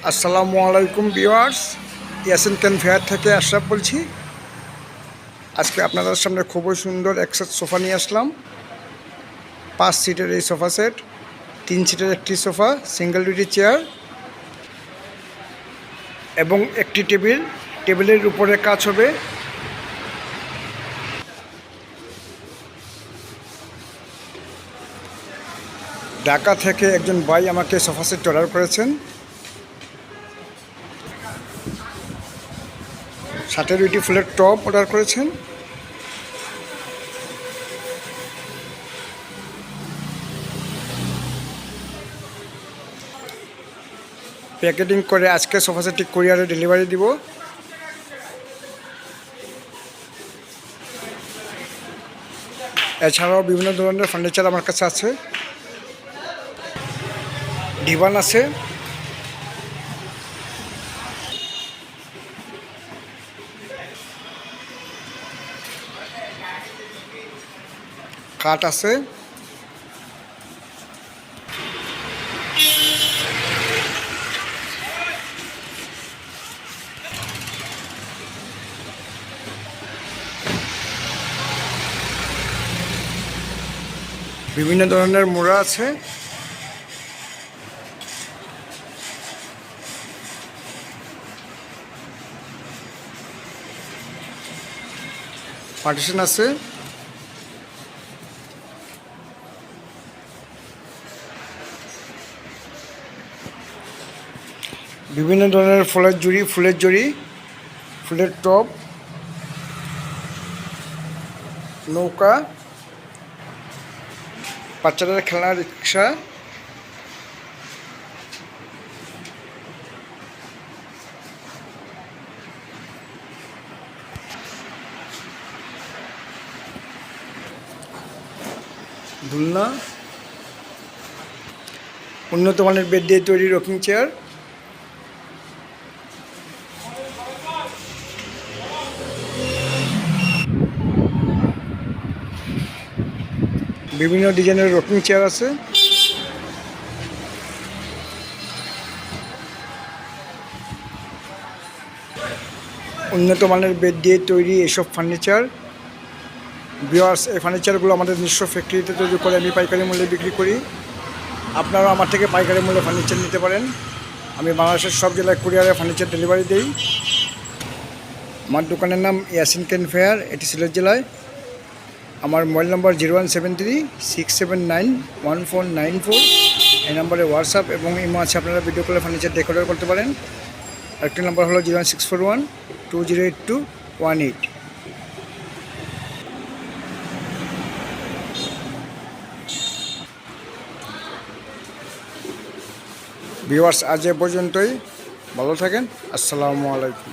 আসসালামু আলাইকুম ভিউয়ার্স, ইয়াসিন ক্যানফেয়ার থেকে আশরাফ বলছি। আজকে আপনাদের সামনে খুবই সুন্দর এক সেট সোফা নিয়ে আসলাম। 5 সিটের এই সোফা সেট, 3 সিটের একটি সোফা, সিঙ্গেল দুটি চেয়ার এবং একটি টেবিল। টেবিলের উপরে কাজ হবে। ঢাকা থেকে একজন ভাই আমাকে সোফা সেট অর্ডার করেছেন। সাথে 2টি ফুলের টপ অর্ডার করেছেন। প্যাকেটিং করে আজকে সোফা সেটটি কুরিয়ারে ডেলিভারি দিব। এছাড়াও বিভিন্ন ধরনের ফার্নিচার আমার কাছে আছে। ডিভান আছে, কাঠ আছে, বিভিন্ন ধরনের মোড়া আছে, পার্টিশন আছে, বিভিন্ন ধরনের ফুলের জড়ি, ফুলের টব, নৌকা, বাচ্চাদের খেলনা রিক্সা, দোলনা, উন্নত মানের বেড দিয়ে তৈরি রকিং চেয়ার, বিভিন্ন ডিজাইনের রকিং চেয়ার আছে, উন্নত মানের বেড দিয়ে তৈরি এসব ফার্নিচার। ভিউয়ার্স, এই ফার্নিচারগুলো আমাদের নিজস্ব ফ্যাক্টরিতে তৈরি করে আমি পাইকারি মূল্যে বিক্রি করি। আপনারাও আমার থেকে পাইকারি মূল্যে ফার্নিচার নিতে পারেন। আমি বাংলাদেশের সব জেলায় কুরিয়ারে ফার্নিচার ডেলিভারি দিই। আমার দোকানের নাম ইয়াসিন ক্যানফেয়ার, এটি সিলেট জেলায়। আমার মোবাইল নম্বর 017367919494। এই নম্বরে হোয়াটসঅ্যাপ এবং ইমো আছে, আপনারা ভিডিও কলে ফার্নিচার ডেকে অর্ডার করতে পারেন। আরেকটি নম্বর হলো 01641208218। ভিউয়ার্স, আজ এ পর্যন্তই। ভালো থাকেন। আসসালামু আলাইকুম।